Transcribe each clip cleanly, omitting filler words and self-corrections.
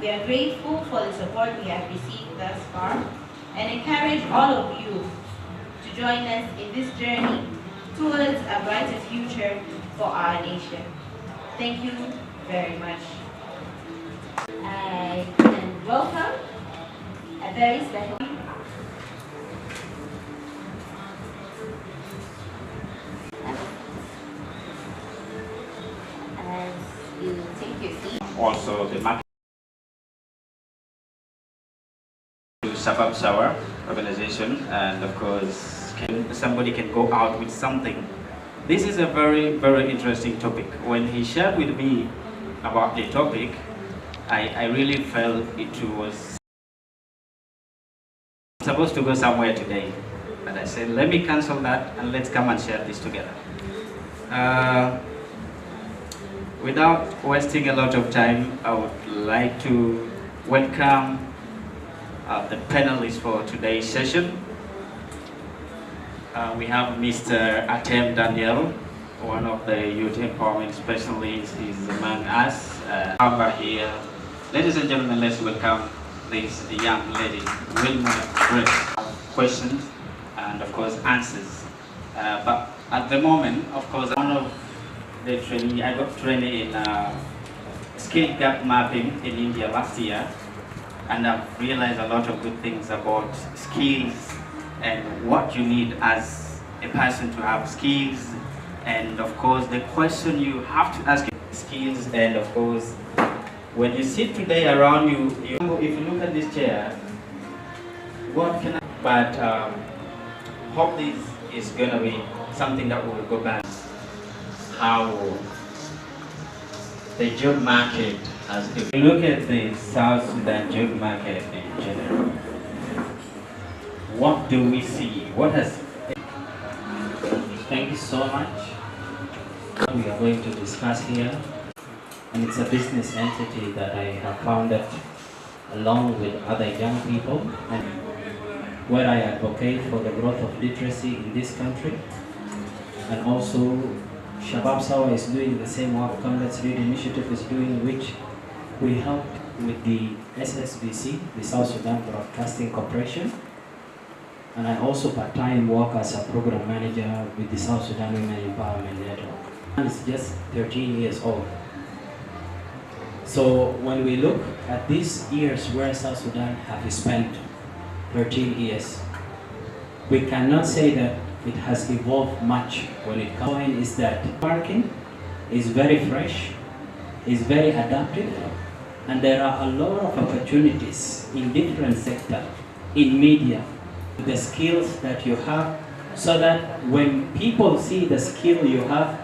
We are grateful for the support we have received thus far and encourage all of you to join us in this journey towards a brighter future for our nation. Thank you very much. I can welcome a very special as you take your seat. Also the market Shbkة organization, and of course somebody can go out with something. This is a very, very interesting topic. When he shared with me about the topic, I really felt it was supposed to go somewhere today, but I said let me cancel that and let's come and share this together. Without wasting a lot of time, I would like to welcome the panelists for today's session. We have Mr. Atem Daniel, one of the youth empowerment specialists, is among us. Over here, ladies and gentlemen, let's welcome this young lady, Wilma Grace. Questions and of course answers. But at the moment, of course, one of the training, I got training in skill gap mapping in India last year, and I've realized a lot of good things about skills and what you need as a person to have skills. And of course, the question you have to ask skills, and of course, when you sit today around you, if you look at this chair, what can I, but hope this is going to be something that will go back. How the job market has, if you look at the South Sudan job market in general, what do we see? What has... Thank you so much. We are going to discuss here, and it's a business entity that I have founded along with other young people, and where I advocate for the growth of literacy in this country. And also Shbkة is doing the same work Let's Read initiative is doing, which we help with the SSBC, the South Sudan Broadcasting Corporation. And I also part-time work as a program manager with the South Sudan Women Empowerment Network. And it's just 13 years old. So when we look at these years where South Sudan have spent 13 years, we cannot say that it has evolved much when it comes. The point is that marketing is very fresh, is very adaptive, and there are a lot of opportunities in different sectors, in media, the skills that you have, so that when people see the skill you have,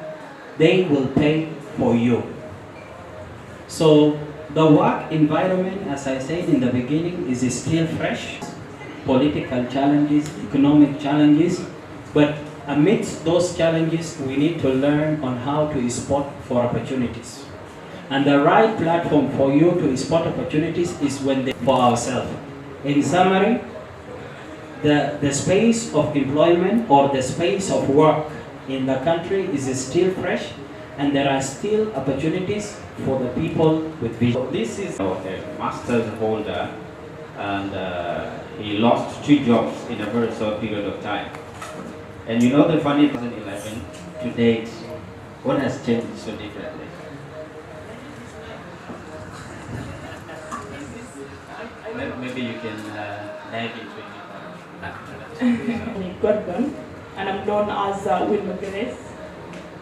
they will pay for you. So the work environment, as I said in the beginning, is still fresh. Political challenges, economic challenges, but amidst those challenges, we need to learn on how to spot for opportunities. And the right platform for you to spot opportunities is when they for ourselves. In summary, the space of employment or the space of work in the country is still fresh, and there are still opportunities for the people with vision. This is a master's holder, and he lost 2 jobs in a very short period of time. And you know the funny 2011 to date, what has changed so differently? Maybe you can dive into it. Gordon, and I'm known as Wilma Grace.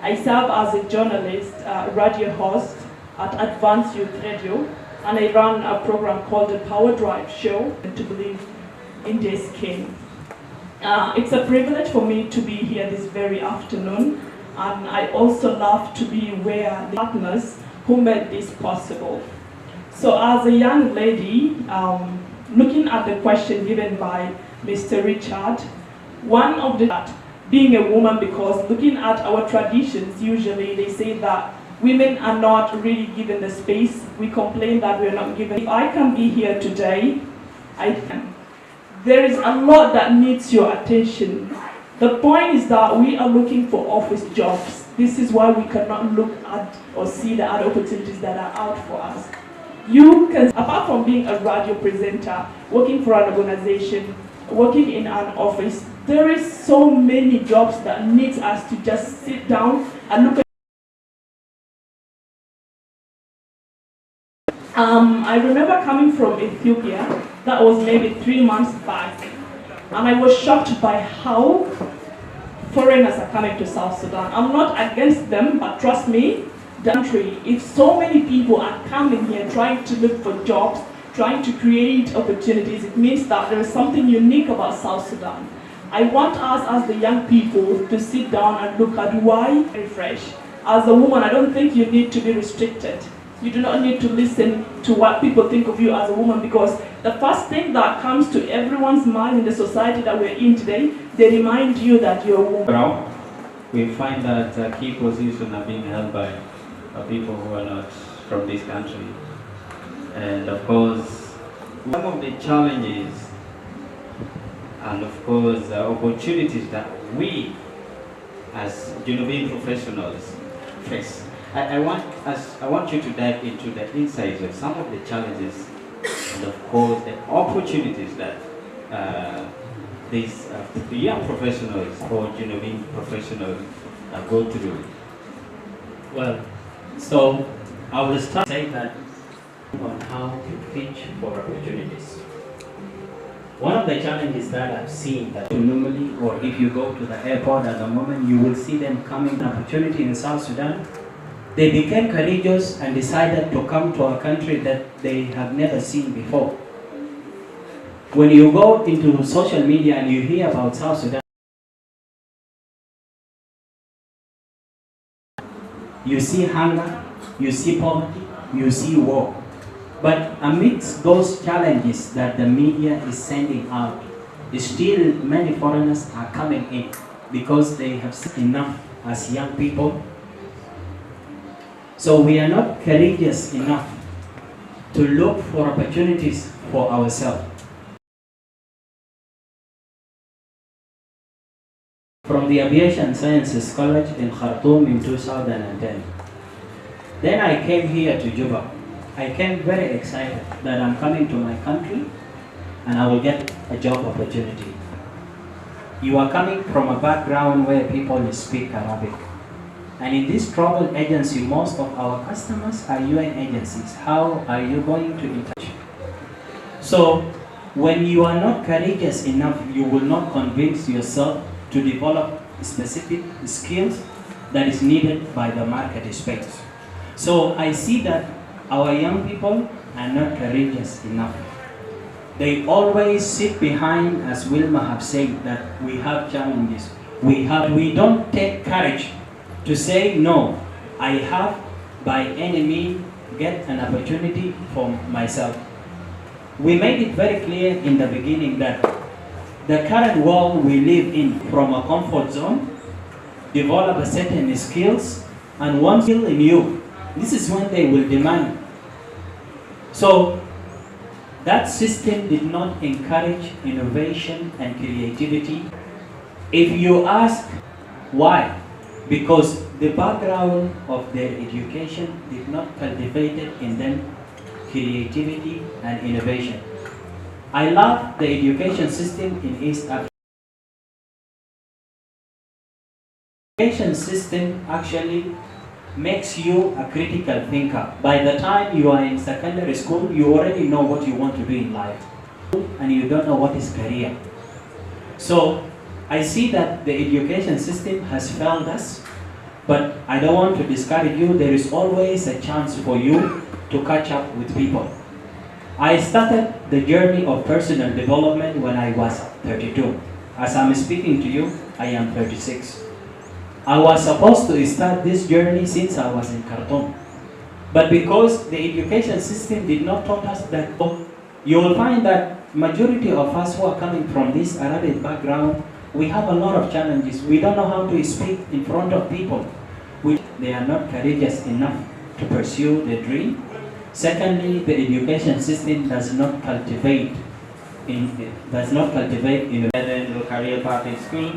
I serve as a journalist, radio host at Advanced Youth Radio, and I run a program called the Power Drive Show, to believe India is king. It's a privilege for me to be here this very afternoon, and I also love to be where the partners who made this possible. So as a young lady, looking at the question given by Mr. Richard, one of the being a woman, because looking at our traditions, usually they say that women are not really given the space. We complain that we're not given. If I can be here today, I can. There is a lot that needs your attention. The point is that we are looking for office jobs. This is why we cannot look at or see the other opportunities that are out for us. You can, apart from being a radio presenter, working for an organization, working in an office, there is so many jobs that needs us to just sit down and look at. I remember coming from Ethiopia, that was maybe 3 months back, and I was shocked by how foreigners are coming to South Sudan. I'm not against them, but trust me, the country, if so many people are coming here trying to look for jobs, trying to create opportunities, it means that there is something unique about South Sudan. I want us as the young people to sit down and look at why refresh. As a woman, I don't think you need to be restricted. You do not need to listen to what people think of you as a woman, because the first thing that comes to everyone's mind in the society that we're in today, they remind you that you're a woman. Now, we find that key positions are being held by people who are not from this country. And of course, some of the challenges and of course opportunities that we as Genovese professionals face. I want you to dive into the insights of some of the challenges and of course the opportunities that these young professionals or Genovese professionals go through. Well, so I will start saying that on how to pitch for opportunities. One of the challenges that I've seen that normally, or if you go to the airport at the moment, you will see them coming opportunity in South Sudan. They became courageous and decided to come to a country that they have never seen before. When you go into social media and you hear about South Sudan, you see hunger, you see poverty, you see war. But amidst those challenges that the media is sending out, still many foreigners are coming in because they have seen enough as young people. So we are not courageous enough to look for opportunities for ourselves. From the Aviation Sciences College in Khartoum in 2010. Then I came here to Juba. I came very excited that I'm coming to my country and I will get a job opportunity. You are coming from a background where people speak Arabic. And in this travel agency, most of our customers are UN agencies. How are you going to interact? So when you are not courageous enough, you will not convince yourself to develop specific skills that is needed by the market space. So I see that our young people are not courageous enough. They always sit behind, as Wilma have said, that we have challenges. We don't take courage to say, no, I have by any means get an opportunity for myself. We made it very clear in the beginning that the current world we live in, from a comfort zone, develop a certain skills, and one skill in you, this is when they will demand. So that system did not encourage innovation and creativity. If you ask why, because the background of their education did not cultivate in them creativity and innovation. I love the education system in East Africa. The education system actually makes you a critical thinker. By the time you are in secondary school, you already know what you want to do in life, and you don't know what is career. So I see that the education system has failed us, but I don't want to discourage you. There is always a chance for you to catch up with people. I started the journey of personal development when I was 32. As I'm speaking to you, I am 36. I was supposed to start this journey since I was in Khartoum. But because the education system did not taught us that, you will find that majority of us who are coming from this Arabic background, we have a lot of challenges. We don't know how to speak in front of people. They are not courageous enough to pursue the dream. Secondly, the education system does not cultivate in the career path in school.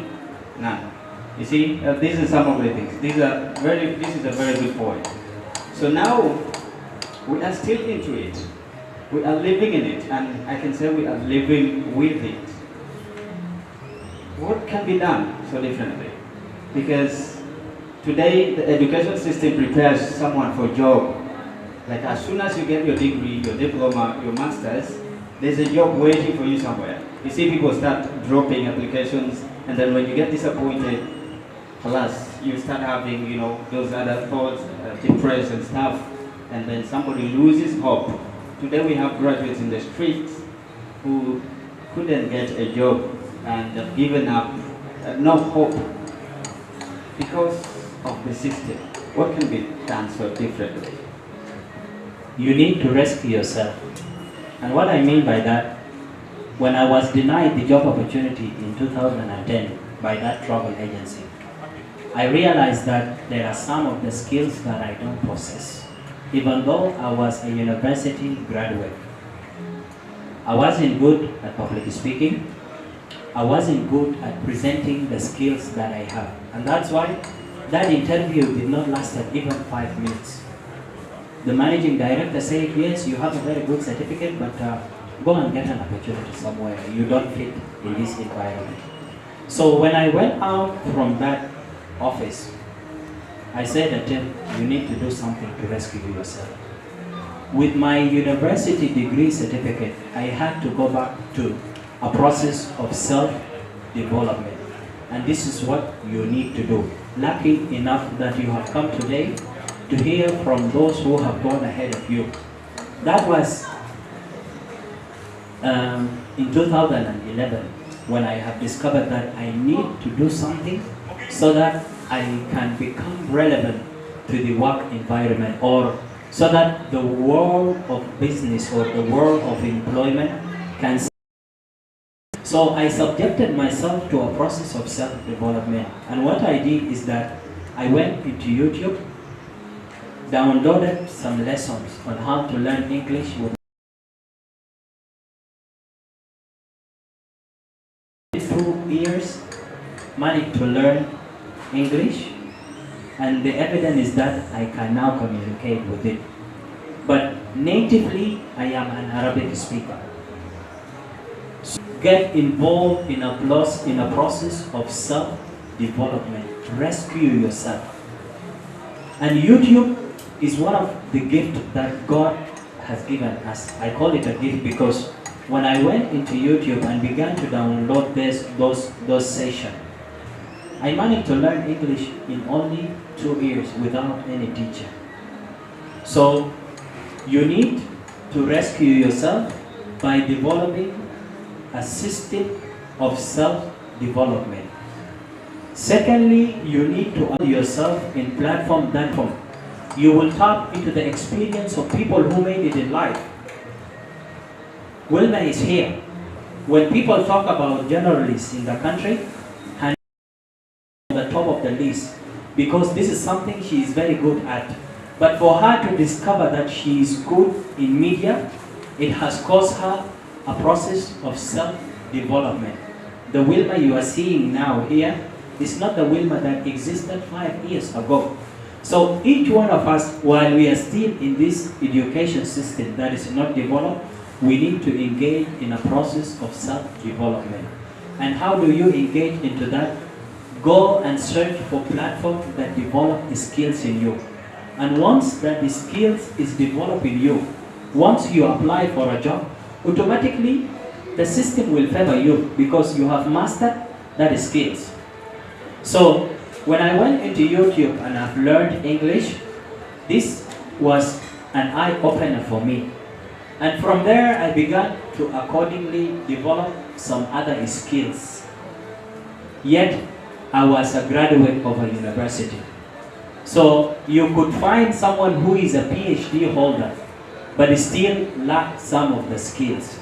None. You see, these are some of the things. This is a very good point. So now, we are still into it. We are living in it, and I can say we are living with it. What can be done so differently? Because today the education system prepares someone for a job. Like as soon as you get your degree, your diploma, your master's, there's a job waiting for you somewhere. You see people start dropping applications, and then when you get disappointed, plus you start having, those other thoughts, depressed and stuff, and then somebody loses hope. Today we have graduates in the streets who couldn't get a job and have given up, no hope because of the system. What can be done so differently? You need to rescue yourself. And what I mean by that, when I was denied the job opportunity in 2010 by that travel agency, I realized that there are some of the skills that I don't possess. Even though I was a university graduate, I wasn't good at public speaking. I wasn't good at presenting the skills that I have. And that's why that interview did not last even 5 minutes. The managing director said, yes, you have a very good certificate, but go and get an opportunity somewhere. You don't fit in this environment. So when I went out from that office, I said to him, you need to do something to rescue yourself. With my university degree certificate, I had to go back to a process of self-development. And this is what you need to do. Lucky enough that you have come today to hear from those who have gone ahead of you. That was in 2011 when I have discovered that I need to do something so that I can become relevant to the work environment, or so that the world of business or the world of employment can. So I subjected myself to a process of self-development. And what I did is that I went into YouTube, downloaded some lessons on how to learn English with 2 years, managed to learn English, and the evidence is that I can now communicate with it. But natively, I am an Arabic speaker. So get involved in a process of self-development. Rescue yourself. And YouTube is one of the gifts that God has given us. I call it a gift because when I went into YouTube and began to download those sessions, I managed to learn English in only 2 years without any teacher. So you need to rescue yourself by developing a system of self-development. Secondly, you need to add yourself in platform. You will tap into the experience of people who made it in life. Wilma is here. When people talk about journalists in the country, and the top of the list, because this is something she is very good at. But for her to discover that she is good in media, it has caused her a process of self-development. The Wilma you are seeing now here is not the Wilma that existed 5 years ago. So each one of us, while we are still in this education system that is not developed, we need to engage in a process of self-development. And how do you engage into that? Go and search for platforms that develop the skills in you. And once that the skills is developed in you, once you apply for a job, automatically the system will favor you because you have mastered that skills. So when I went into YouTube and I've learned English, this was an eye-opener for me. And from there I began to accordingly develop some other skills. Yet I was a graduate of a university. So you could find someone who is a PhD holder, but still lacks some of the skills.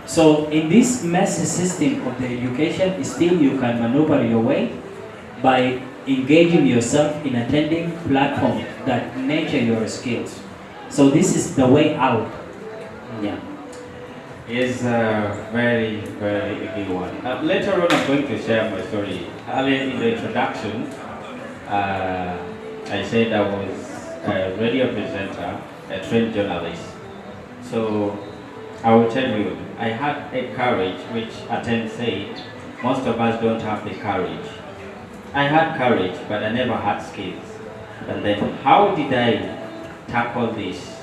So in this messy system of the education, still you can maneuver your way by engaging yourself in attending platforms that nurture your skills. So this is the way out. Yeah. Is a very, very good one. Later on, I'm going to share my story. Earlier in the introduction, I said I was a radio presenter a trained journalist. So I will tell you, I had a courage which Atem said most of us don't have the courage. I had courage, but I never had skills. And then how did I tackle this?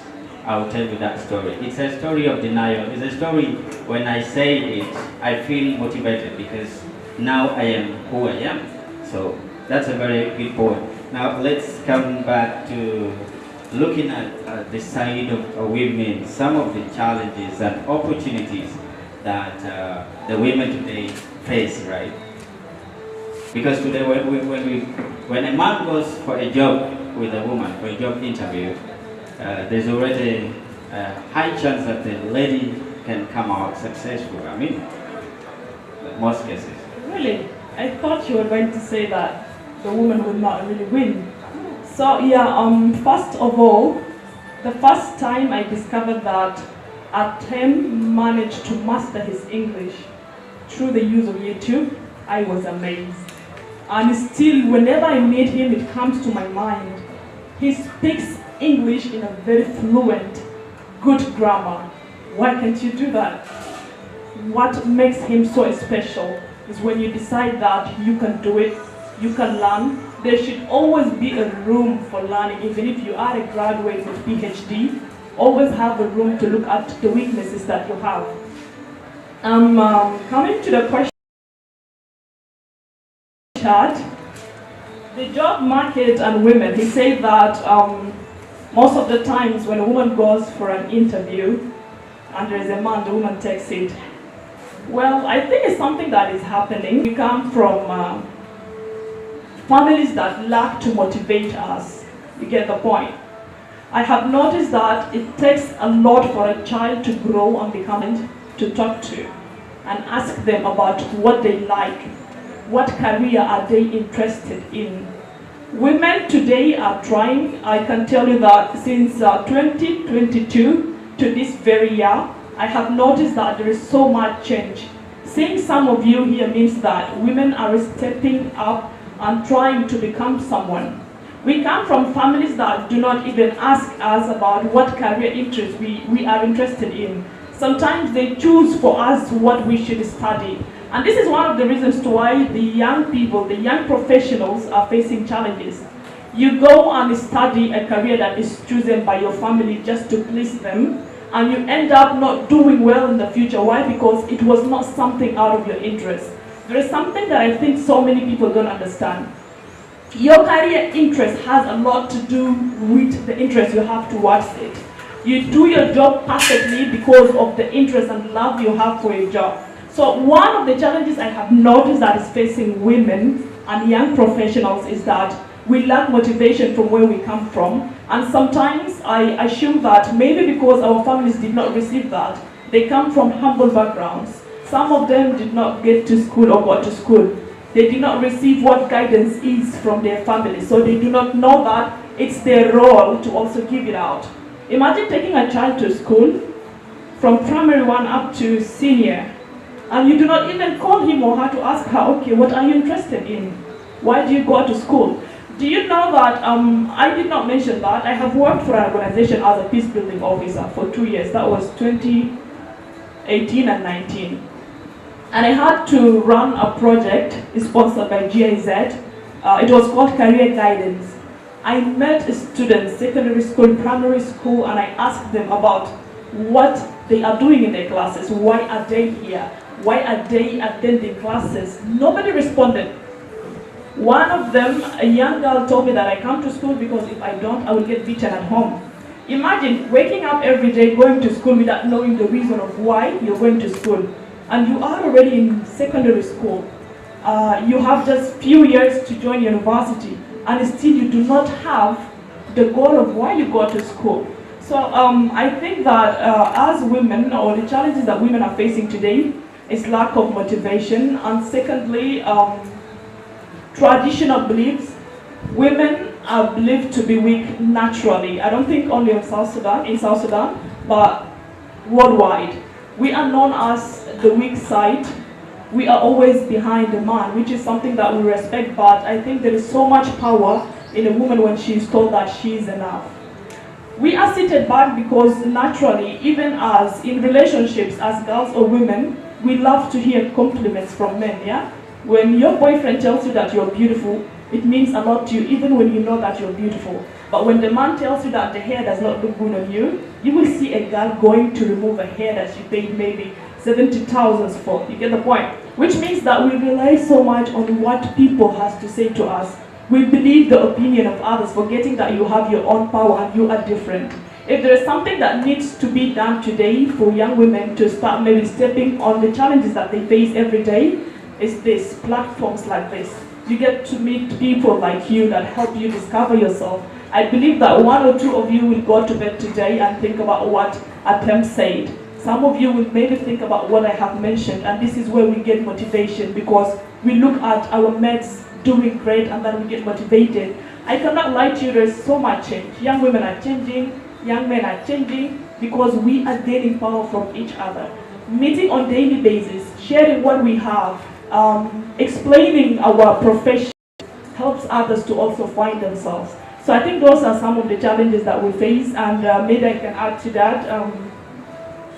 I will tell you that story. It's a story of denial. It's a story when I say it, I feel motivated because now I am who I am. So that's a very good point. Now let's come back to looking at the side of women, some of the challenges and opportunities that the women today face, right? Because today when a man goes for a job with a woman, for a job interview, there's already a high chance that the lady can come out successful. I mean, in most cases. Really? I thought you were going to say that the woman would not really win. So yeah, first of all, the first time I discovered that Atem managed to master his English through the use of YouTube, I was amazed. And still, whenever I meet him, it comes to my mind. He speaks English in a very fluent, good grammar. Why can't you do that? What makes him so special is when you decide that you can do it, you can learn. There should always be a room for learning. Even if you are a graduate with PhD, always have a room to look at the weaknesses that you have. Coming to the question, the job market and women, he said that most of the times when a woman goes for an interview and there is a man, the woman takes it. Well, I think it's something that is happening. We come from families that lack to motivate us. You get the point. I have noticed that it takes a lot for a child to grow and become to talk to and ask them about what they like, what career are they interested in. Women today are trying. I can tell you that since 2022 to this very year, I have noticed that there is so much change. Seeing some of you here means that women are stepping up and trying to become someone. We come from families that do not even ask us about what career interests we are interested in. Sometimes they choose for us what we should study. And this is one of the reasons to why the young people, the young professionals are facing challenges. You go and study a career that is chosen by your family just to please them, and you end up not doing well in the future. Why? Because it was not something out of your interest. There is something that I think so many people don't understand. Your career interest has a lot to do with the interest you have towards it. You do your job perfectly because of the interest and love you have for your job. So one of the challenges I have noticed that is facing women and young professionals is that we lack motivation from where we come from. And sometimes I assume that maybe because our families did not receive that, they come from humble backgrounds. Some of them did not get to school or go to school. They did not receive what guidance is from their family. So they do not know that it's their role to also give it out. Imagine taking a child to school from primary 1 up to senior, and you do not even call him or her to ask her, okay, what are you interested in? Why do you go to school? Do you know that, I did not mention that, I have worked for an organization as a peace building officer for 2 years. That was 2018 and 19. And I had to run a project sponsored by GIZ. It was called Career Guidance. I met students, secondary school, primary school, and I asked them about what they are doing in their classes. Why are they here? Why are they attending classes? Nobody responded. One of them, a young girl, told me that I come to school because if I don't, I will get beaten at home. Imagine waking up every day, going to school without knowing the reason of why you're going to school. And you are already in secondary school. You have just few years to join university, and still you do not have the goal of why you go to school. So I think that as women, or the challenges that women are facing today is lack of motivation, and secondly, traditional beliefs. Women are believed to be weak naturally. I don't think only in South Sudan, but worldwide. We are known as the weak side. We are always behind the man, which is something that we respect, but I think there is so much power in a woman when she is told that she is enough. We are seated back because naturally, even as in relationships, as girls or women, we love to hear compliments from men, yeah? When your boyfriend tells you that you're beautiful, it means a lot to you, even when you know that you're beautiful. But when the man tells you that the hair does not look good on you, you will see a girl going to remove a hair that she paid maybe 70,000 for. You get the point? Which means that we rely so much on what people has to say to us. We believe the opinion of others, forgetting that you have your own power and you are different. If there is something that needs to be done today for young women to start maybe stepping on the challenges that they face every day, is this, platforms like this. You get to meet people like you that help you discover yourself. I believe that one or two of you will go to bed today and think about what Atem said. Some of you will maybe think about what I have mentioned, and this is where we get motivation, because we look at our mates doing great and then we get motivated. I cannot lie to you, there's so much change. Young women are changing, young men are changing, because we are gaining power from each other. Meeting on daily basis, sharing what we have, explaining our profession helps others to also find themselves. So I think those are some of the challenges that we face, and maybe I can add to that.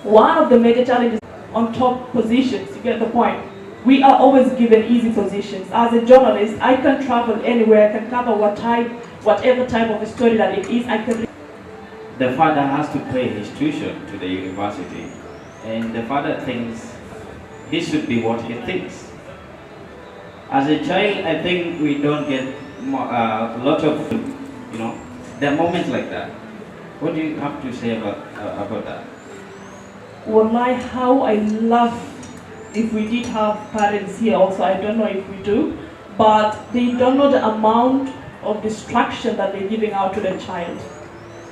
One of the major challenges on top positions, you get the point. We are always given easy positions. As a journalist, I can travel anywhere, I can cover whatever type of a story that it is, I can. The father has to pay his tuition to the university, and the father thinks this should be what he thinks. As a child, I think we don't get a lot of, there are moments like that. What do you have to say about that? Wallahi, how I love if we did have parents here also. I don't know if we do, but they don't know the amount of distraction that they're giving out to the child.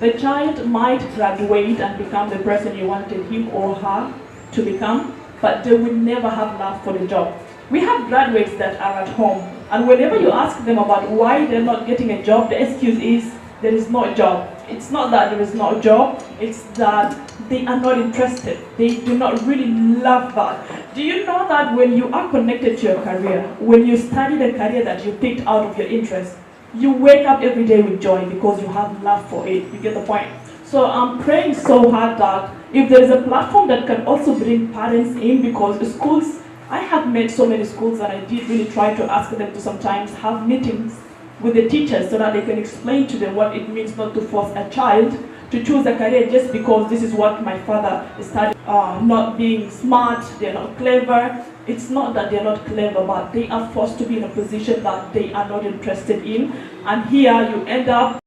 The child might graduate and become the person you wanted him or her to become, but they will never have love for the job. We have graduates that are at home, and whenever you ask them about why they're not getting a job, the excuse is there is no job. It's not that there is no job, it's that they are not interested. They do not really love that. Do you know that when you are connected to your career, when you study the career that you picked out of your interest, you wake up every day with joy because you have love for it. You get the point? So I'm praying so hard that if there is a platform that can also bring parents in, because the schools, I have met so many schools, and I did really try to ask them to sometimes have meetings with the teachers so that they can explain to them what it means not to force a child to choose a career just because this is what my father studied. Not being smart, they're not clever. It's not that they're not clever, but they are forced to be in a position that they are not interested in. And here you end up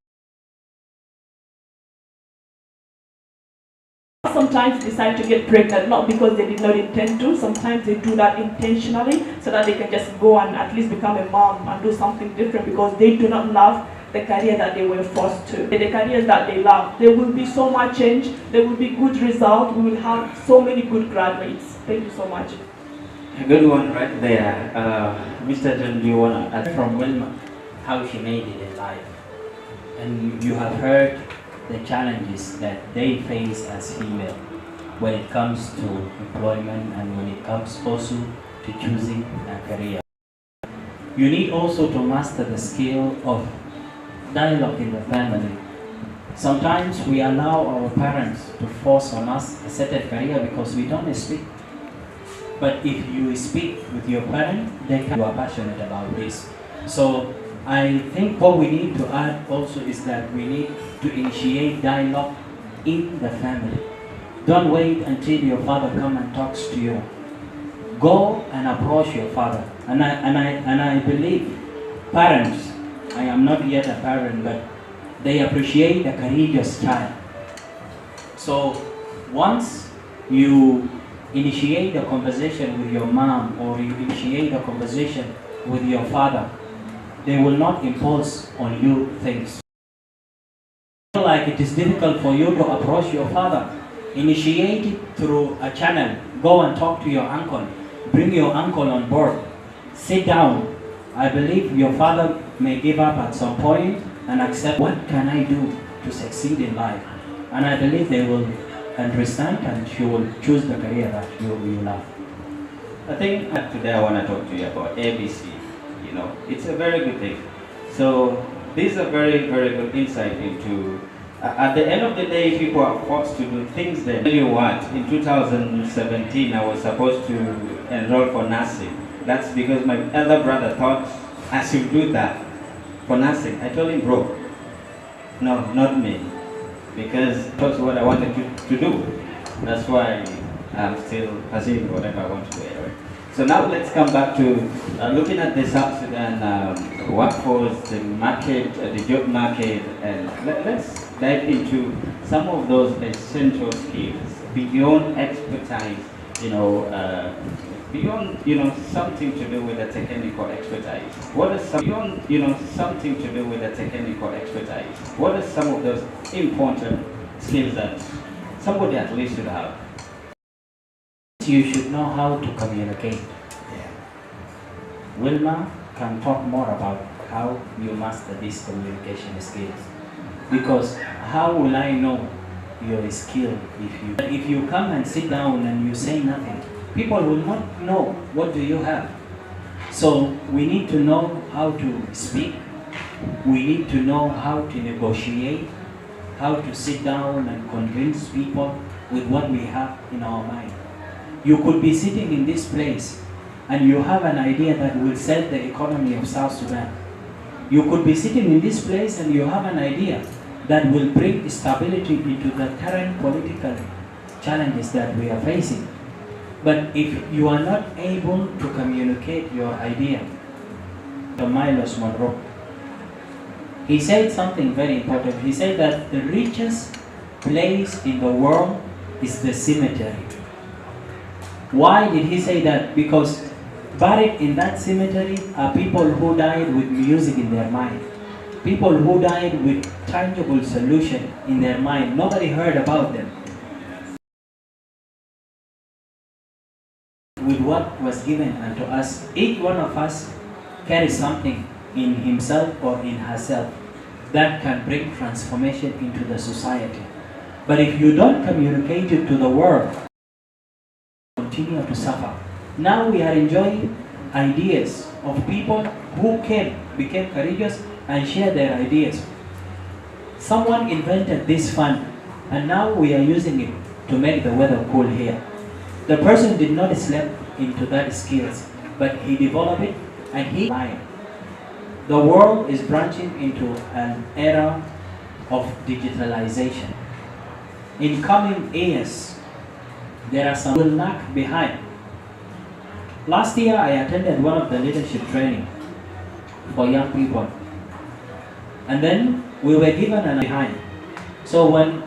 sometimes decide to get pregnant, not because they did not intend to. Sometimes they do that intentionally so that they can just go and at least become a mom and do something different because they do not love the career that they were forced to. The careers that they love. There will be so much change, there will be good result, we will have so many good graduates. Thank you so much. A good one right there. Mr. John, do you want to add? From Wilma, how she made it in life. And you have heard the challenges that they face as female when it comes to employment and when it comes also to choosing a career. You need also to master the skill of dialogue in the family. Sometimes we allow our parents to force on us a certain career because we don't speak. But if you speak with your parent, you are passionate about this. So I think what we need to add also is that we need to initiate dialogue in the family. Don't wait until your father comes and talks to you. Go and approach your father. And I believe parents, I am not yet a parent, but they appreciate a courageous child. So once you initiate a conversation with your mom or you initiate a conversation with your father, they will not impose on you things. Like it is difficult for you to approach your father, initiate it through a channel. Go and talk to your uncle. Bring your uncle on board. Sit down. I believe your father may give up at some point and accept, what can I do to succeed in life? And I believe they will understand and you will choose the career that you love. I think today I want to talk to you about ABC. It's a very good thing. So this is a very, very good insight into At the end of the day, people are forced to do things there. Tell you what, in 2017, I was supposed to enroll for nursing. That's because my elder brother thought I should do that for nursing. I told him, bro, no, not me. Because that's what I wanted to do. That's why I'm still pursuing whatever I want to do. So now let's come back to looking at the South Sudan workforce, the market, the job market, and let's dive into some of those essential skills beyond expertise, beyond, something to do with the technical expertise. What is some, beyond, something to do with the technical expertise? What are some of those important skills that somebody at least should have? You should know how to communicate. Wilma can talk more about how you master these communication skills. Because how will I know your skill if you come and sit down and you say nothing? People will not know what do you have. So we need to know how to speak. We need to know how to negotiate, how to sit down and convince people with what we have in our mind. You could be sitting in this place and you have an idea that will save the economy of South Sudan. You could be sitting in this place and you have an idea that will bring stability into the current political challenges that we are facing. But if you are not able to communicate your idea, the Milos Monroe, he said something very important. He said that the richest place in the world is the cemetery. Why did he say that? Because buried in that cemetery are people who died with music in their mind. People who died with tangible solution in their mind. Nobody heard about them. With what was given unto us, each one of us carries something in himself or in herself that can bring transformation into the society. But if you don't communicate it to the world, continue to suffer. Now we are enjoying ideas of people who became courageous and shared their ideas. Someone invented this fund and now we are using it to make the weather cool here. The person did not slip into that skills, but he developed it and he lied. The world is branching into an era of digitalization. In coming years, there are some who will lag behind. Last year, I attended one of the leadership training for young people. And then we were given an behind. So when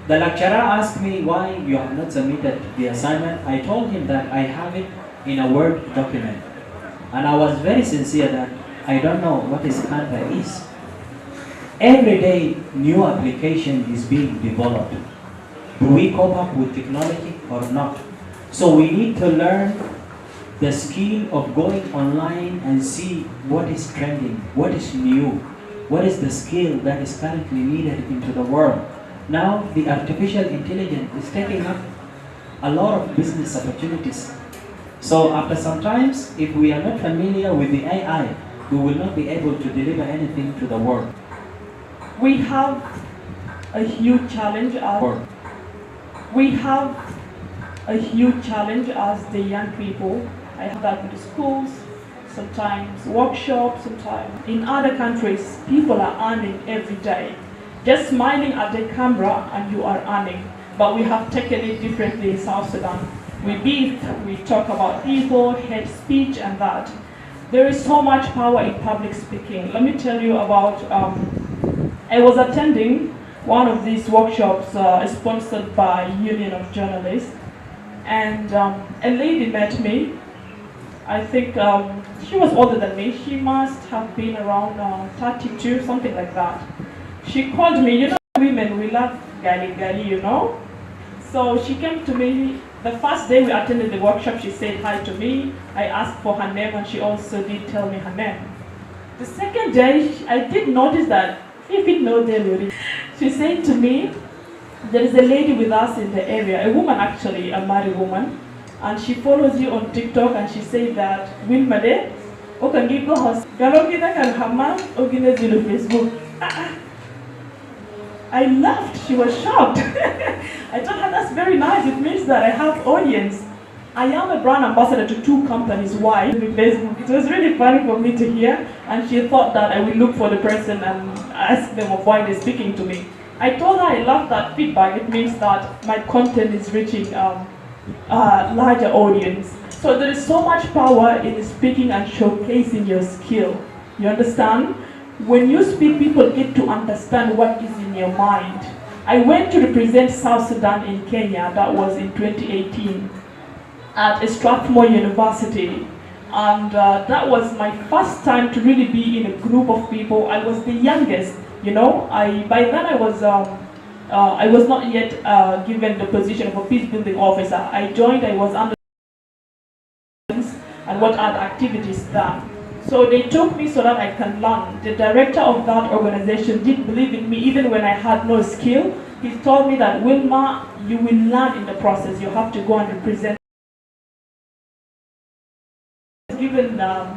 the lecturer asked me why you have not submitted the assignment, I told him that I have it in a Word document. And I was very sincere that I don't know what is Canva is. Every day, new application is being developed. Do we cope up with technology or not? So we need to learn the skill of going online and see what is trending, what is new, what is the skill that is currently needed into the world. Now the artificial intelligence is taking up a lot of business opportunities. So after some times, if we are not familiar with the AI, we will not be able to deliver anything to the world. We have a huge challenge as the young people. I have that with schools, sometimes workshops, sometimes. In other countries, people are earning every day. Just smiling at the camera and you are earning. But we have taken it differently in South Sudan. We beef, we talk about people, hate speech and that. There is so much power in public speaking. Let me tell you about, I was attending one of these workshops sponsored by Union of Journalists. And a lady met me. I think she was older than me. She must have been around 32, something like that. She called me, women, we love gali, So she came to me, the first day we attended the workshop, she said hi to me. I asked for her name and she also did tell me her name. The second day, I did notice that, she said to me, there is a lady with us in the area, a woman actually, a married woman, and she follows you on TikTok and she said that, Wilmade, Facebook. I laughed, she was shocked. I told her, that's very nice, it means that I have audience. I am a brand ambassador to 2 companies. Why? Facebook. It was really funny for me to hear, and she thought that I will look for the person and ask them of why they're speaking to me. I told her I love that feedback. It means that my content is reaching a larger audience. So there is so much power in speaking and showcasing your skill. You understand? When you speak, people get to understand what is in your mind. I went to represent South Sudan in Kenya. That was in 2018 at Strathmore University. And that was my first time to really be in a group of people. I was the youngest, you know. By then I was not yet given the position of a peace building officer. I joined, I was under and what are the activities done. So they took me so that I can learn. The director of that organization did believe in me even when I had no skill. He told me that, Wilma, you will learn in the process. You have to go and represent. Given a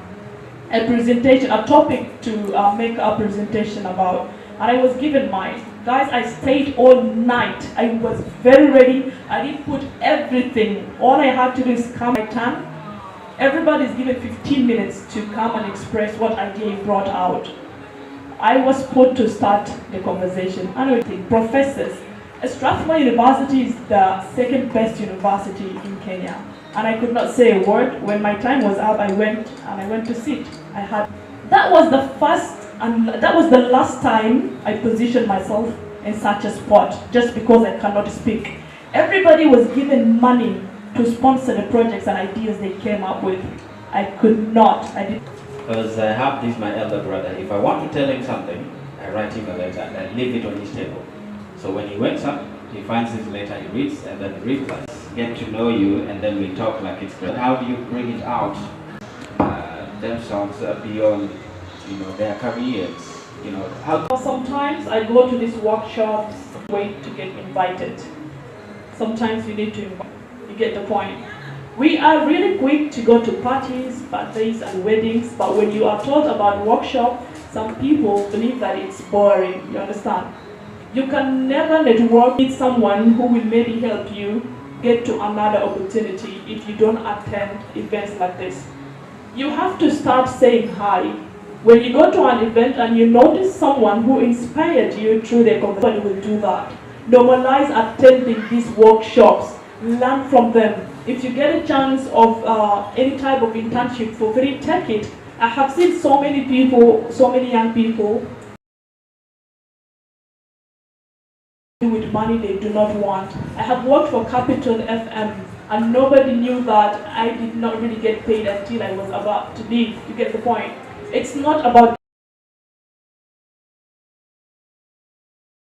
presentation, a topic to make a presentation about, and I was given mine. Guys, I stayed all night. I was very ready. I didn't put everything. All I had to do is come my turn. Everybody is given 15 minutes to come and express what idea you brought out. I was put to start the conversation. And professors, Strathmore University is the 2nd best university in Kenya. And I could not say a word. When my time was up, I went to sit. That was the first and that was the last time I positioned myself in such a spot, just because I cannot speak. Everybody was given money to sponsor the projects and ideas they came up with. I could not. Because I have this, my elder brother. If I want to tell him something, I write him a letter and I leave it on his table. So when he wakes up, he finds his letter, he reads, and then replies. Get to know you, and then we talk like it's good. How do you bring it out themselves beyond, their careers? Sometimes I go to these workshops, wait to get invited. Sometimes you need to invite. You get the point. We are really quick to go to parties, birthdays, and weddings, but when you are told about workshop, some people believe that it's boring. You understand? You can never network with someone who will maybe help you get to another opportunity if you don't attend events like this. You have to start saying hi. When you go to an event and you notice someone who inspired you through their conversation, will do that. Normalize attending these workshops. Learn from them. If you get a chance of any type of internship for free, take it. I have seen so many people, so many young people with money they do not want. I have worked for Capital FM and nobody knew that I did not really get paid until I was about to leave. You get the point? It's not about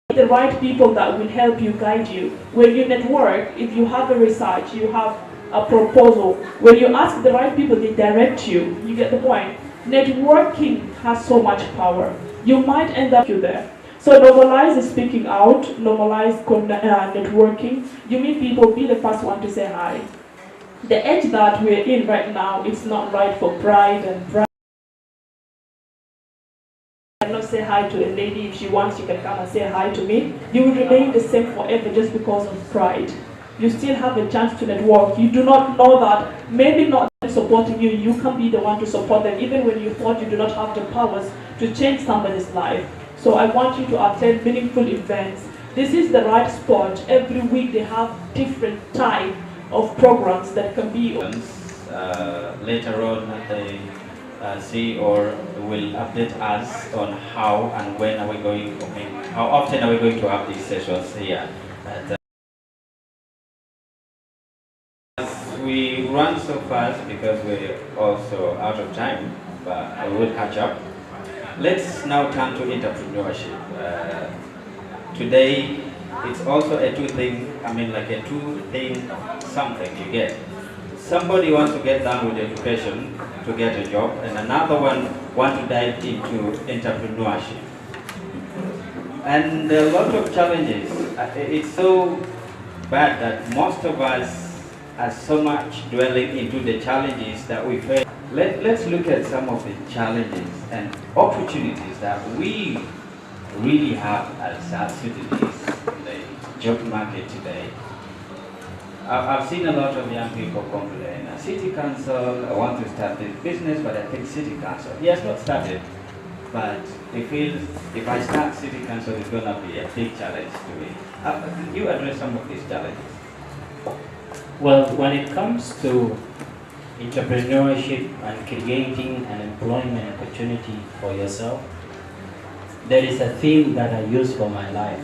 the right people that will help you, guide you. When you network, if you have a research, you have a proposal, when you ask the right people, they direct you. You get the point? Networking has so much power. You might end up there. So normalize speaking out, normalize networking. You meet people, be the first one to say hi. The age that we're in right now, it's not right for pride and pride. Not say hi to a lady. If she wants, you can come and say hi to me. You will remain the same forever just because of pride. You still have a chance to network. You do not know that maybe not supporting you, you can be the one to support them, even when you thought you do not have the powers to change somebody's life. So I want you to attend meaningful events. This is the right spot. Every week they have different type of programs that can be. Later on, they see or will update us on how and when are we going, how often are we going to have these sessions here. We run so fast because we're also out of time, but we will catch up. Let's now turn to entrepreneurship. Today, it's also a two-thing something you get. Somebody wants to get done with education to get a job, and another one wants to dive into entrepreneurship. And there are a lot of challenges. It's so bad that most of us are so much dwelling into the challenges that we face. Let's look at some of the challenges and opportunities that we really have at South Sudanese in the job market today. I've seen a lot of young people complain, city council, I want to start this business, but I think city council, he has not started, but he feels if I start city council, it's going to be a big challenge to me. Can you address some of these challenges? Well, when it comes to entrepreneurship and creating an employment opportunity for yourself, there is a theme that I use for my life.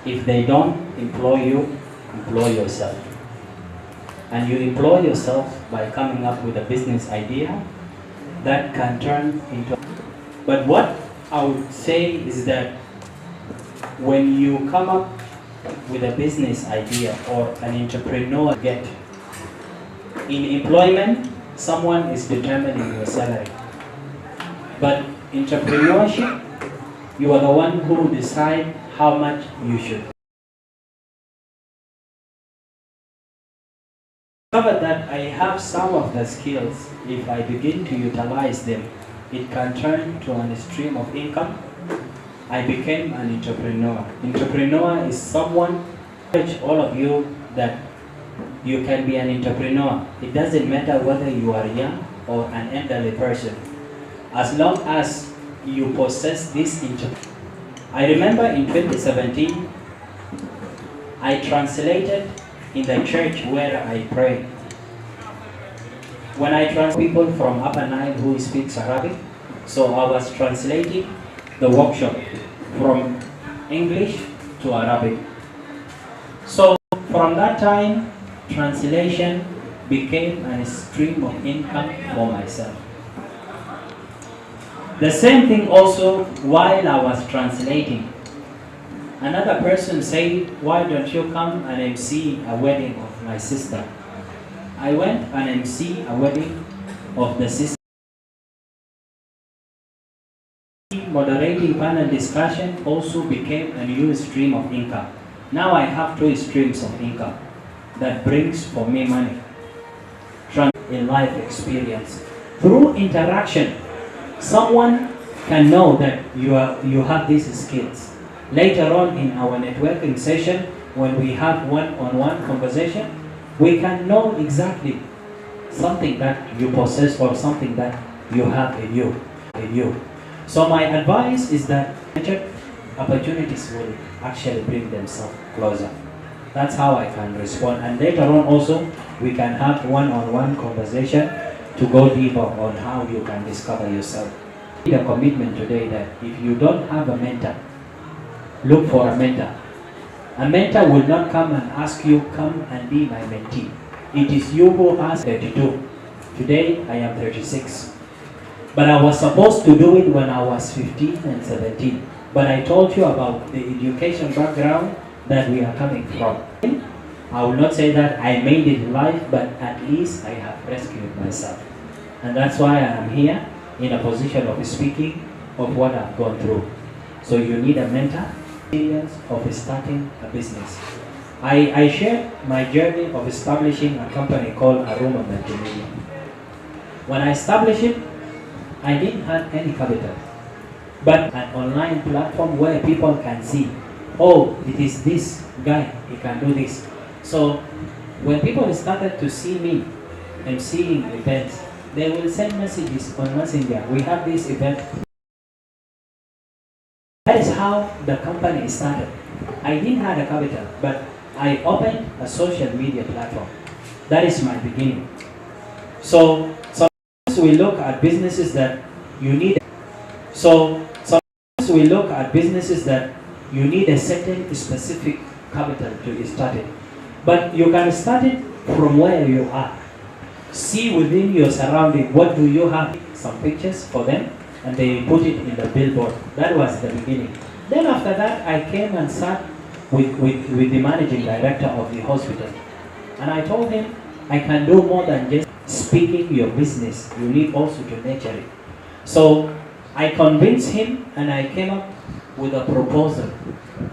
If they don't employ you, employ yourself. And you employ yourself by coming up with a business idea that can turn into... But what I would say is that when you come up with a business idea or an entrepreneur get in employment, someone is determining your salary. But entrepreneurship, you are the one who decide how much you should. Discovered that I have some of the skills. If I begin to utilize them, it can turn to a stream of income. I became an entrepreneur. Entrepreneur is someone, all of you, that you can be an entrepreneur. It doesn't matter whether you are young or an elderly person. As long as you possess this I remember in 2017, I translated in the church where I pray. When I translate people from Upper Nile who speaks Arabic, so I was translating the workshop from English to Arabic. So from that time, translation became a stream of income for myself. The same thing also while I was translating. Another person said, why don't you come and MC a wedding of my sister? I went and MC a wedding of the sister. Moderating panel discussion also became a new stream of income. Now I have 2 streams of income that brings for me money. In life experience. Through interaction, someone can know that you have these skills. Later on in our networking session, when we have one-on-one conversation, we can know exactly something that you possess or something that you have in you. So my advice is that opportunities will actually bring themselves closer. That's how I can respond. And later on also, we can have one-on-one conversation to go deeper on how you can discover yourself. The commitment today that if you don't have a mentor, look for a mentor. A mentor will not come and ask you, come and be my mentee. It is you who ask. 32. Today I am 36. But I was supposed to do it when I was 15 and 17. But I told you about the education background that we are coming from. I will not say that I made it in life, but at least I have rescued myself. And that's why I am here in a position of speaking of what I've gone through. So you need a mentor. Experience of starting a business. I shared my journey of establishing a company called Aroma Multimedia. When I established it, I didn't have any capital, but an online platform where people can see, oh, it is this guy, he can do this. So when people started to see me emceeing events, they will send messages on Messenger. We have this event. That is how the company started. I didn't have a capital, but I opened a social media platform. That is my beginning. So sometimes we look at businesses that you need. So sometimes we look at businesses that you need a certain specific capital to start it. But you can start it from where you are. See within your surrounding, what do you have? Some pictures for them, and they put it in the billboard. That was the beginning. Then after that, I came and sat with the managing director of the hospital. And I told him, I can do more than just speaking your business. You need also to nurture it. So I convinced him, and I came up with a proposal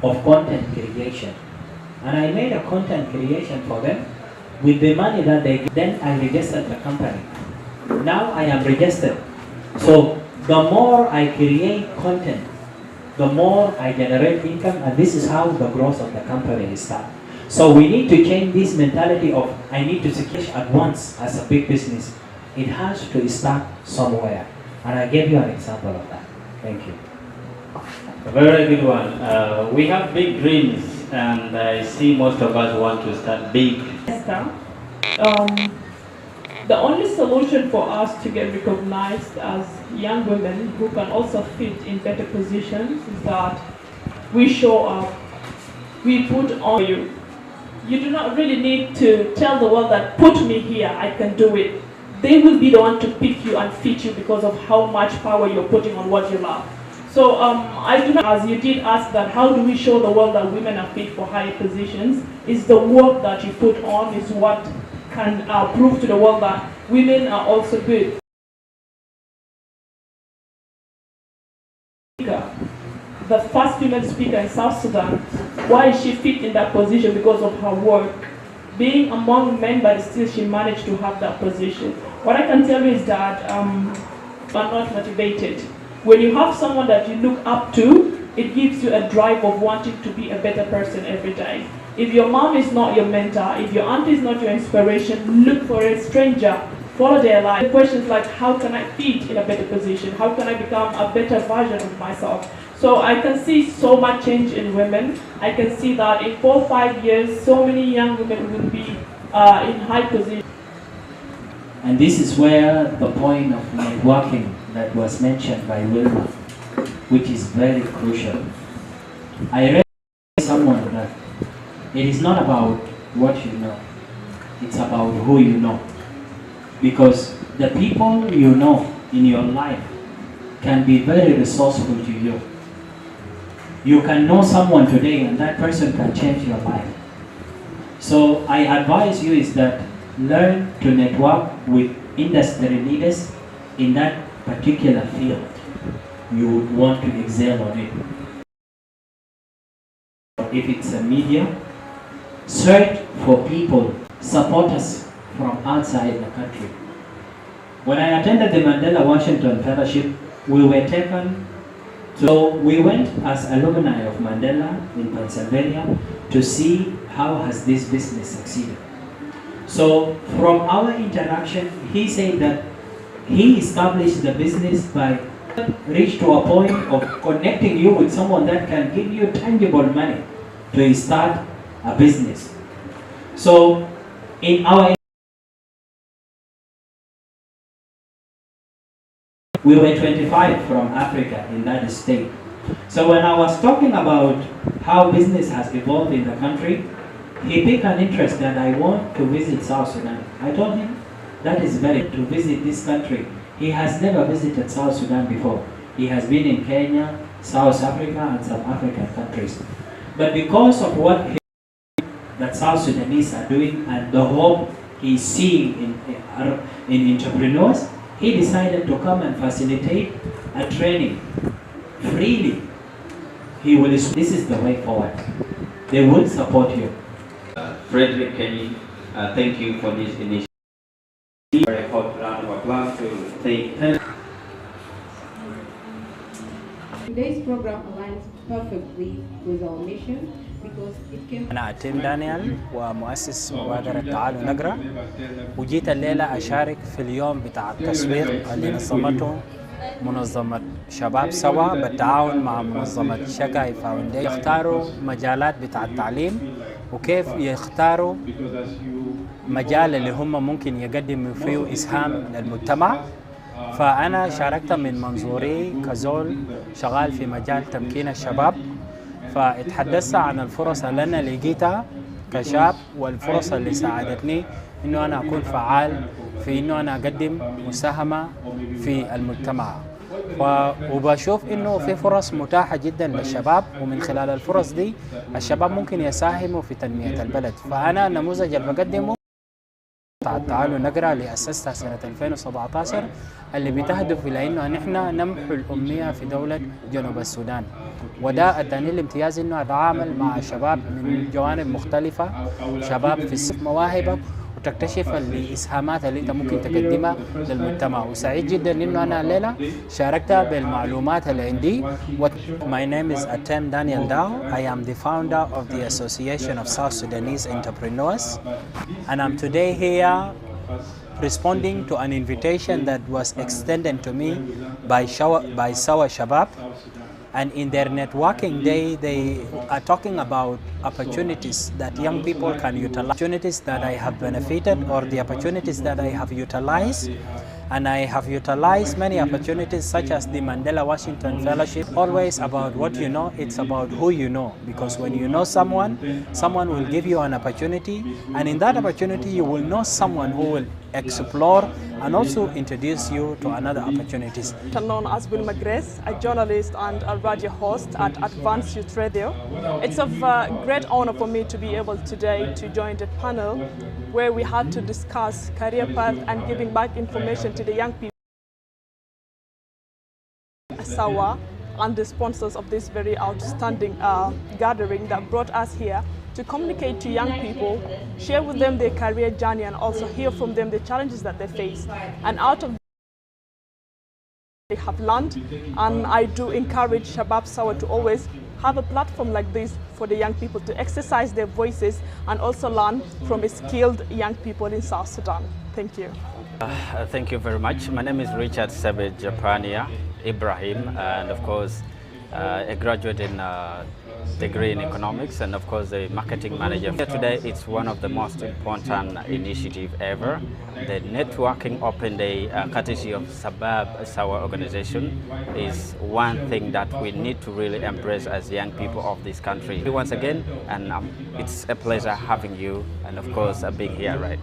of content creation. And I made a content creation for them with the money that they gave. Then I registered the company. Now I am registered. So the more I create content, the more I generate income, and this is how the growth of the company is started. So we need to change this mentality of I need to secure at once as a big business. It has to start somewhere. And I gave you an example of that. Thank you. A very good one. We have big dreams, and I see most of us want to start big. The only solution for us to get recognized as young women who can also fit in better positions is that we show up, we put on you. You do not really need to tell the world that put me here, I can do it. They will be the one to pick you and fit you because of how much power you're putting on what you love. So I do not, as you did ask that, how do we show the world that women are fit for higher positions? Is the work that you put on is what can prove to the world that women are also good. The first female speaker in South Sudan, why is she fit in that position? Because of her work. Being among men, but still she managed to have that position. What I can tell you is that are not motivated. When you have someone that you look up to, it gives you a drive of wanting to be a better person every day. If your mom is not your mentor, if your aunt is not your inspiration, look for a stranger, follow their life. Questions like, how can I fit in a better position? How can I become a better version of myself? So I can see so much change in women. I can see that in 4 or 5 years, so many young women will be in high positions. And this is where the point of networking that was mentioned by Wilma, which is very crucial. I read someone that it is not about what you know, it's about who you know. Because the people you know in your life can be very resourceful to you. You can know someone today and that person can change your life. So I advise you is that learn to network with industry leaders in that particular field. You would want to excel on it. If it's a media, search for people, supporters from outside the country. When I attended the Mandela Washington Fellowship, we were taken. So we went as alumni of Mandela in Pennsylvania to see how has this business succeeded. So from our interaction, he said that he established the business by reach to a point of connecting you with someone that can give you tangible money to start a business. So in our we were 25 from Africa in that state. So when I was talking about how business has evolved in the country, he picked an interest that I want to visit South Sudan. I told him that is very to visit this country. He has never visited South Sudan before. He has been in Kenya, South Africa, and some African countries. But because of what that South Sudanese are doing and the hope he's seeing in entrepreneurs, he decided to come and facilitate a training freely. This is the way forward. They will support you. Frederick Kenny, thank you for this initiative. Very hot round of applause to thank. Today's program aligns perfectly with our mission because it came. أنا تيم دانيال ومؤسس مبادرة تعالوا نقرأ، وجيت الليلة أشارك في اليوم بتاع التصوير اللي نظمته منظمة شباب سوا بالتعاون مع منظمة شكاي فاونديشن. يختاروا مجالات بتاع التعليم وكيف يختاروا مجال اللي هم ممكن يقدموا فيه إسهام للمجتمع. فأنا شاركت من منظوري كزول شغال في مجال تمكين الشباب، فاتحدثت عن الفرص اللي أنا لقيتها كشاب والفرص اللي ساعدتني إنه أنا أكون فعال في إنه أنا أقدم مساهمة في المجتمع. وبشوف إنه في فرص متاحة جدا للشباب، ومن خلال الفرص دي الشباب ممكن يساهموا في تنمية البلد. فأنا النموذج اللي بقدمه تعالوا نقرأ اللي أسستها سنة 2017 اللي بتهدف إلى إنه نحن نمحو الأمية في دولة جنوب السودان. وده اداني الامتياز إنه أتعامل مع شباب من جوانب مختلفة، شباب في مواهبك وتكتشف الإسهامات اللي أنت ممكن تقدمها للمجتمع. وسعيد جدا إنه أنا الليلة شاركت بالمعلومات اللي عندي. My name is Atem Daniel Dao. I am the founder of the Association of South Sudanese Entrepreneurs, and I'm today here responding to an invitation that was extended to me by Sawa Shabab. And in their networking day, they are talking about opportunities that young people can utilize, opportunities that I have benefited or the opportunities that I have utilized. And I have utilized many opportunities such as the Mandela Washington Fellowship. Always about what you know, it's about who you know. Because when you know someone, someone will give you an opportunity. And in that opportunity, you will know someone who will explore and also introduce you to another opportunities. I'm known as Wilma Grace, a journalist and a radio host at Advanced Youth Radio. It's of great honor for me to be able today to join the panel where we had to discuss career path and giving back information to the young people. Sawa and the sponsors of this very outstanding gathering that brought us here to communicate to young people, share with them their career journey, and also hear from them the challenges that they face. And out of they have learned, and I do encourage Shabab Sawa to always have a platform like this for the young people to exercise their voices and also learn from skilled young people in South Sudan. Thank you. Thank you very much. My name is Richard Sebej Japania Ibrahim, and of course a graduate in degree in economics, and of course the marketing manager. Here today, it's one of the most important initiative ever. The networking open day courtesy of Shabab Sawa organization is one thing that we need to really embrace as young people of this country. Once again, and it's a pleasure having you, and of course being here, right?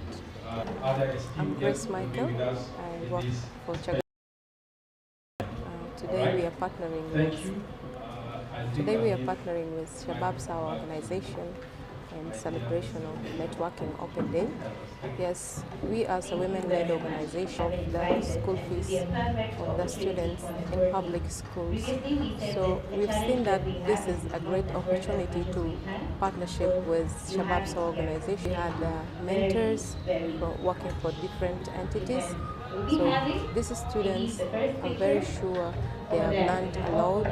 I'm Grace Michael. I work for Chaga. Today we are partnering with Shabab Sawa organization in celebration of Networking Open Day. Yes, we as a women-led organization of the school fees of the students in public schools. So we've seen that this is a great opportunity to partnership with Shabab Sawa organization. We had mentors working for different entities. So these students, I'm very sure they have learned a lot,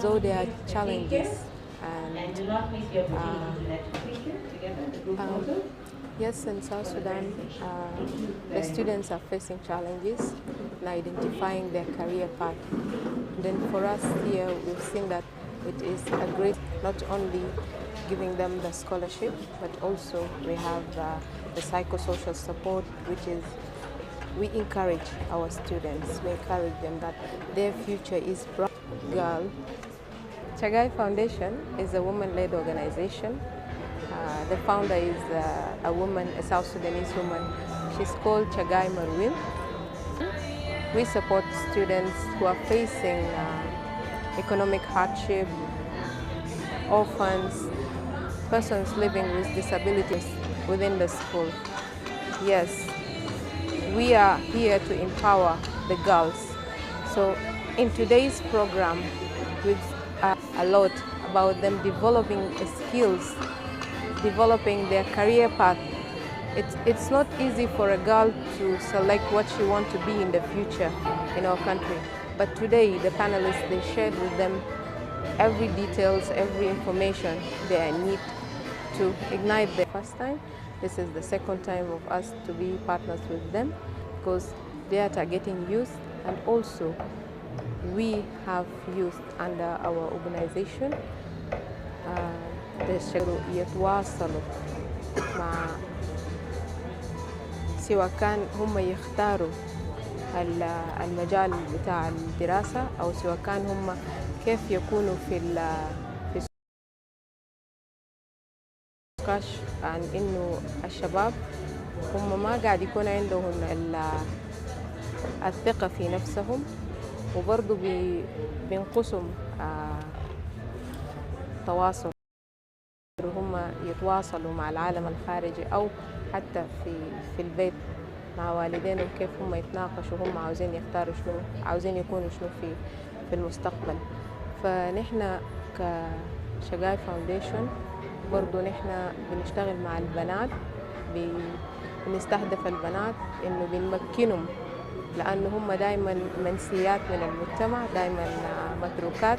though there are challenges. And yes, in South Sudan, the students are facing challenges in identifying their career path. Then for us here, we've seen that it is a great, not only giving them the scholarship, but also we have the psychosocial support, which is we encourage our students, we encourage them that their future is bright. Girl. Chagai Foundation is a woman-led organization. The founder is a woman, a South Sudanese woman. She's called Chagai Marwin. We support students who are facing economic hardship, orphans, persons living with disabilities within the school. Yes, we are here to empower the girls. So in today's program, we've a lot about them developing skills, developing their career path. It's not easy for a girl to select what she wants to be in the future in our country. But today, the panelists, they shared with them every details, every information they need to ignite their first time. This is the second time of us to be partners with them because they are targeting youth, and also we have youth under our organization. يتواصلوا مع سواء كان هم يختاروا المجال بتاع الدراسة أو سواء كان هم كيف يكونوا في النقاش عن إنه الشباب هم ما قاعد يكون عندهم الثقة في نفسهم، وبرضو بينقصهم تواصل، هم يتواصلوا مع العالم الخارجي أو حتى في البيت مع والدينهم، كيف هم يتناقشوا هم عاوزين يختاروا شنو، عاوزين يكونوا شنو في المستقبل. فنحن كشقاي فاونديشن برضو نحن بنشتغل مع البنات بنستهدف البنات إنه بنمكنهم، لأنه هم دائما منسيات من المجتمع، دائما متروكات.